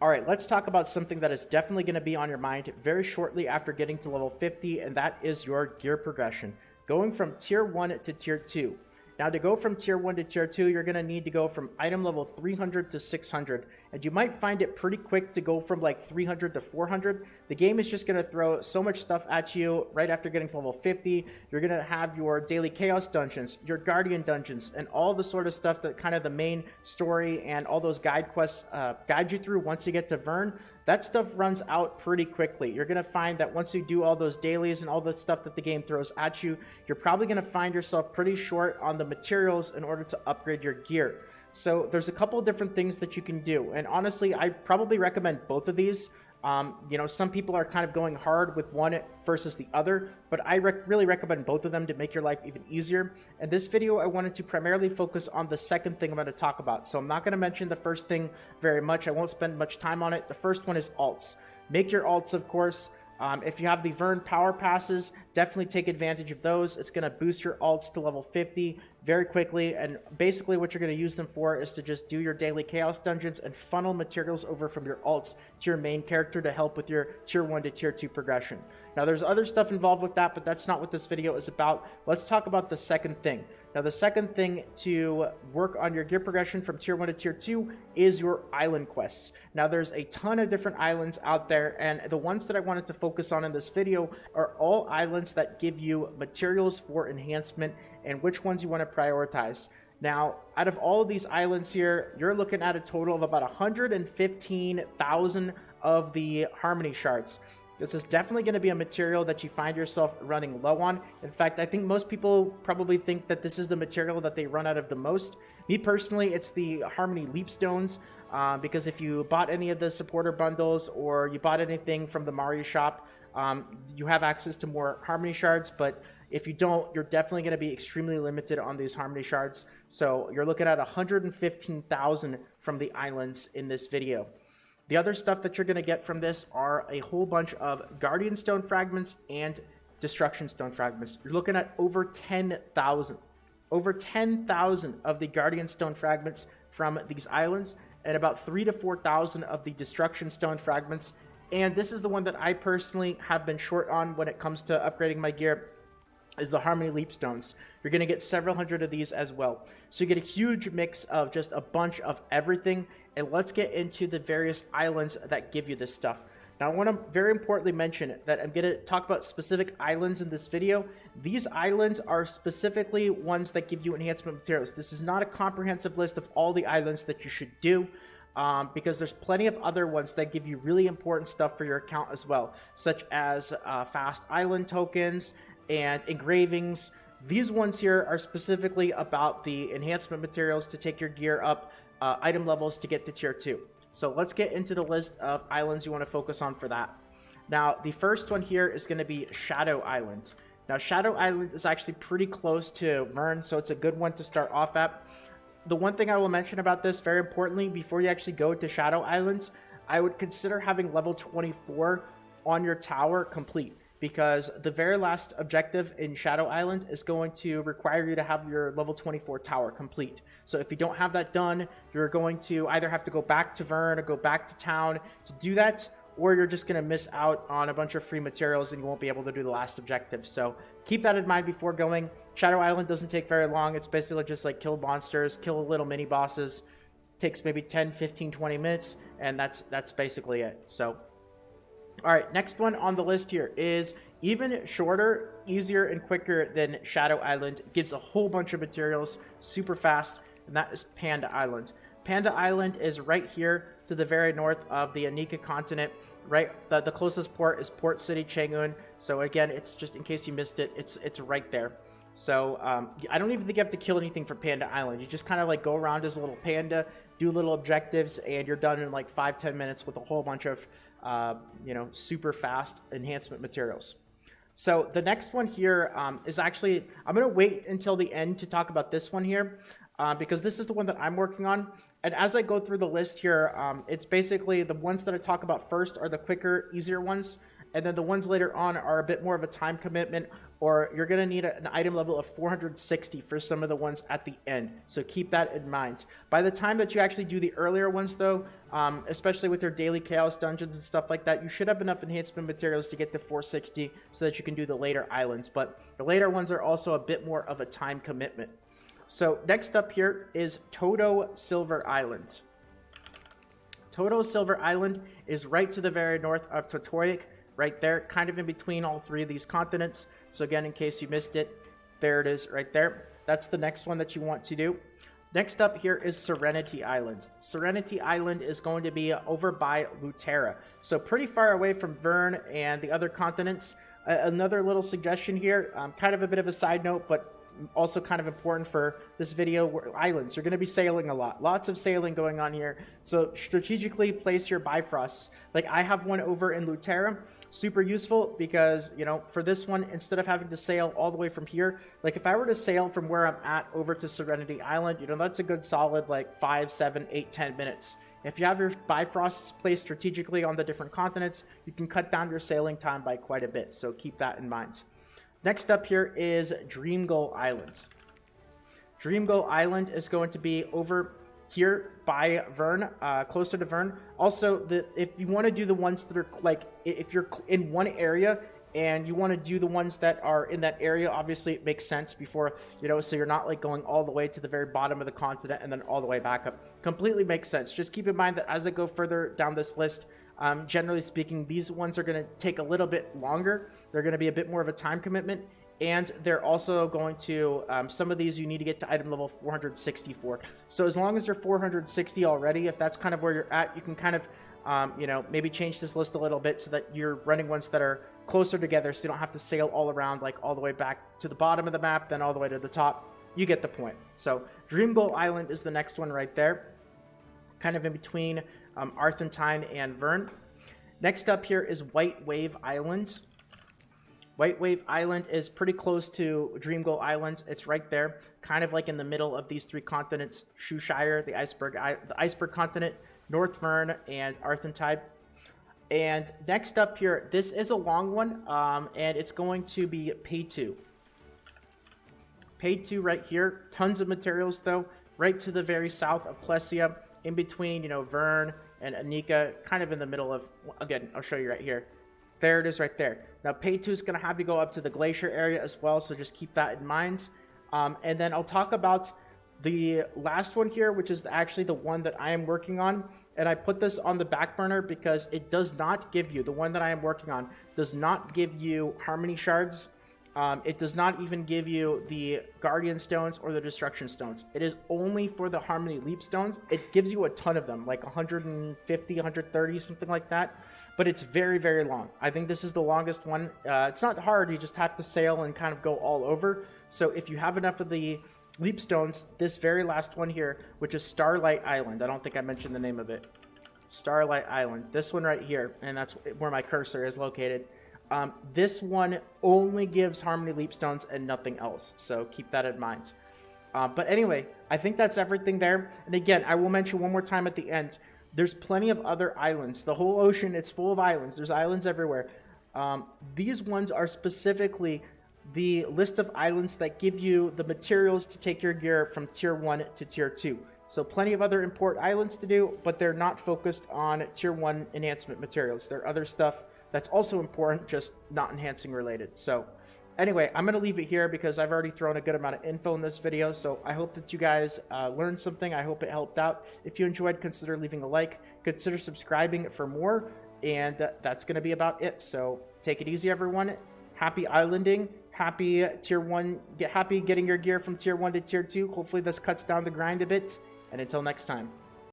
All right, let's talk about something that is definitely going to be on your mind very shortly after getting to level 50, and that is your gear progression, going from tier 1 to tier 2. Now, to go from tier 1 to tier 2, you're going to need to go from item level 300 to 600, and you might find it pretty quick to go from like 300 to 400. The game is just going to throw so much stuff at you right after getting to level 50. You're going to have your daily chaos dungeons, your guardian dungeons, and all the sort of stuff that kind of the main story and all those guide quests guide you through once you get to Vern. That stuff runs out pretty quickly. You're going to find that once you do all those dailies and all the stuff that the game throws at you, you're probably going to find yourself pretty short on the materials in order to upgrade your gear. So there's a couple of different things that you can do. And honestly, I probably recommend both of these. You know, some people are kind of going hard with one versus the other, but I really recommend both of them to make your life even easier. In this video, I wanted to primarily focus on the second thing I'm going to talk about. So I'm not going to mention the first thing very much. I won't spend much time on it. The first one is alts. Make your alts, of course. If you have the Vern power passes, definitely take advantage of those. It's going to boost your alts to level 50 very quickly, and basically what you're going to use them for is to just do your daily chaos dungeons and funnel materials over from your alts to your main character to help with your tier 1 to tier 2 progression. Now, there's other stuff involved with that, but that's not what this video is about. Let's talk about the second thing. Now, the second thing to work on your gear progression from tier 1 to tier 2 is your island quests. Now, there's a ton of different islands out there, and the ones that I wanted to focus on in this video are all islands that give you materials for enhancement and which ones you want to prioritize. Now, out of all of these islands here, you're looking at a total of about 115,000 of the Harmony Shards. This is definitely going to be a material that you find yourself running low on. In fact, I think most people probably think that this is the material that they run out of the most. Me personally, it's the Harmony Leapstones, because if you bought any of the supporter bundles or you bought anything from the Mario shop, you have access to more Harmony Shards, but if you don't, you're definitely going to be extremely limited on these Harmony Shards. So you're looking at 115,000 from the islands in this video. The other stuff that you're going to get from this are a whole bunch of Guardian Stone Fragments and Destruction Stone Fragments. You're looking at over 10,000. Over 10,000 of the Guardian Stone Fragments from these islands, and about 3,000 to 4,000 of the Destruction Stone Fragments. And this is the one that I personally have been short on when it comes to upgrading my gear, is the Harmony Leapstones. You're going to get several hundred of these as well. So you get a huge mix of just a bunch of everything. And let's get into the various islands that give you this stuff. Now, I want to very importantly mention that I'm going to talk about specific islands in this video. These islands are specifically ones that give you enhancement materials. This is not a comprehensive list of all the islands that you should do, because there's plenty of other ones that give you really important stuff for your account as well, such as fast island tokens and engravings. These ones here are specifically about the enhancement materials to take your gear up item levels to get to tier 2. So let's get into the list of islands you want to focus on for that. Now, the first one here is going to be Shadow Island. Now, Shadow Island is actually pretty close to Vern, so it's a good one to start off at. The one thing I will mention about this, very importantly, before you actually go to Shadow Islands, I would consider having level 24 on your tower complete, because the very last objective in Shadow Island is going to require you to have your level 24 tower complete. So if you don't have that done, you're going to either have to go back to Vern or go back to town to do that, or you're just going to miss out on a bunch of free materials and you won't be able to do the last objective. So keep that in mind before going. Shadow Island doesn't take very long. It's basically just like kill monsters, kill little mini bosses. It takes maybe 10, 15, 20 minutes, and that's basically it. So all right, next one on the list here is even shorter, easier, and quicker than Shadow Island. It gives a whole bunch of materials super fast, and that is Panda Island. Panda Island is right here to the very north of the Anika continent. Right, the closest port is Port City, Chang'un. So again, it's just in case you missed it, it's right there. So I don't even think you have to kill anything for Panda Island. You just kind of like go around as a little panda, do little objectives, and you're done in like 5-10 minutes with a whole bunch of super fast enhancement materials. So the next one here is actually, I'm going to wait until the end to talk about this one here, because this is the one that I'm working on. And as I go through the list here, it's basically the ones that I talk about first are the quicker, easier ones. and then the ones later on are a bit more of a time commitment, or you're going to need an item level of 460 for some of the ones at the end. So keep that in mind. By the time that you actually do the earlier ones though, especially with your daily chaos dungeons and stuff like that, you should have enough enhancement materials to get to 460 so that you can do the later islands. But the later ones are also a bit more of a time commitment. So next up here is Toto Silver Island. Toto Silver Island is right to the very north of Totorik, right there, kind of in between all three of these continents. So again, in case you missed it, there it is right there. That's the next one that you want to do. Next up here is Serenity Island. Serenity Island is going to be over by Lutera, so pretty far away from Vern and the other continents. Another little suggestion here, kind of a bit of a side note, but also kind of important for this video, islands. You're going to be sailing a lot. Lots of sailing going on here. So strategically place your Bifrosts. Like I have one over in Lutera. Super useful because, you know, for this one, instead of having to sail all the way from here, like if I were to sail from where I'm at over to Serenity Island, you know, that's a good solid like 5, 7, 8, 10 minutes. If you have your Bifrosts placed strategically on the different continents, you can cut down your sailing time by quite a bit. So keep that in mind. Next up here is Dreamboat Island. Dreamboat Island is going to be over here by Vern, closer to Vern. Also, if you want to do the ones that are like, if you're in one area and you want to do the ones that are in that area, obviously it makes sense before, you know, so you're not like going all the way to the very bottom of the continent and then all the way back up. Completely makes sense. Just keep in mind that as I go further down this list, generally speaking, these ones are going to take a little bit longer. They're going to be a bit more of a time commitment, and they're also going to, some of these you need to get to item level 464. So as long as you're 460 already, if that's kind of where you're at, you can kind of, you know, maybe change this list a little bit so that you're running ones that are closer together so you don't have to sail all around, like all the way back to the bottom of the map, then all the way to the top. You get the point. So Dreamboat Island is the next one right there, kind of in between Arthentine and Vern. Next up here is White Wave Island. White Wave Island is pretty close to Dreamboat Island. It's right there, kind of like in the middle of these three continents: Shoeshire, the iceberg continent, North Vern, and Arthentide. And next up here, this is a long one, and it's going to be Pay2. Pay2 right here. Tons of materials though, right to the very south of Plessia, in between, you know, Vern and Anika, kind of in the middle of, again, I'll show you right here. There it is right there. Now, Pay2 is going to have you go up to the glacier area as well, so just keep that in mind. And then I'll talk about the last one here, which is actually the one that I am working on. And I put this on the back burner because it does not give you, the one that I am working on, does not give you Harmony Shards. It does not even give you the Guardian Stones or the Destruction Stones. It is only for the Harmony Leap Stones. It gives you a ton of them, like 150, 130, something like that. But it's very, very long. I think this is the longest one. It's not hard. You just have to sail and kind of go all over. So if you have enough of the Leap Stones, this very last one here, which is Starlight Island. I don't think I mentioned the name of it. Starlight Island. This one right here, and that's where my cursor is located. This one only gives Harmony Leap Stones and nothing else. So keep that in mind. But anyway, I think that's everything there. And again, I will mention one more time at the end. There's plenty of other islands. The whole ocean is full of islands. There's islands everywhere. These ones are specifically the list of islands that give you the materials to take your gear from tier 1 to tier 2. So plenty of other import islands to do, but they're not focused on tier 1 enhancement materials. There are other stuff that's also important, just not enhancing related. So anyway, I'm going to leave it here because I've already thrown a good amount of info in this video. So I hope that you guys learned something. I hope it helped out. If you enjoyed, consider leaving a like. Consider subscribing for more. And that's going to be about it. So take it easy, everyone. Happy islanding. Happy tier 1. Happy getting your gear from tier 1 to tier 2. Hopefully this cuts down the grind a bit. And until next time.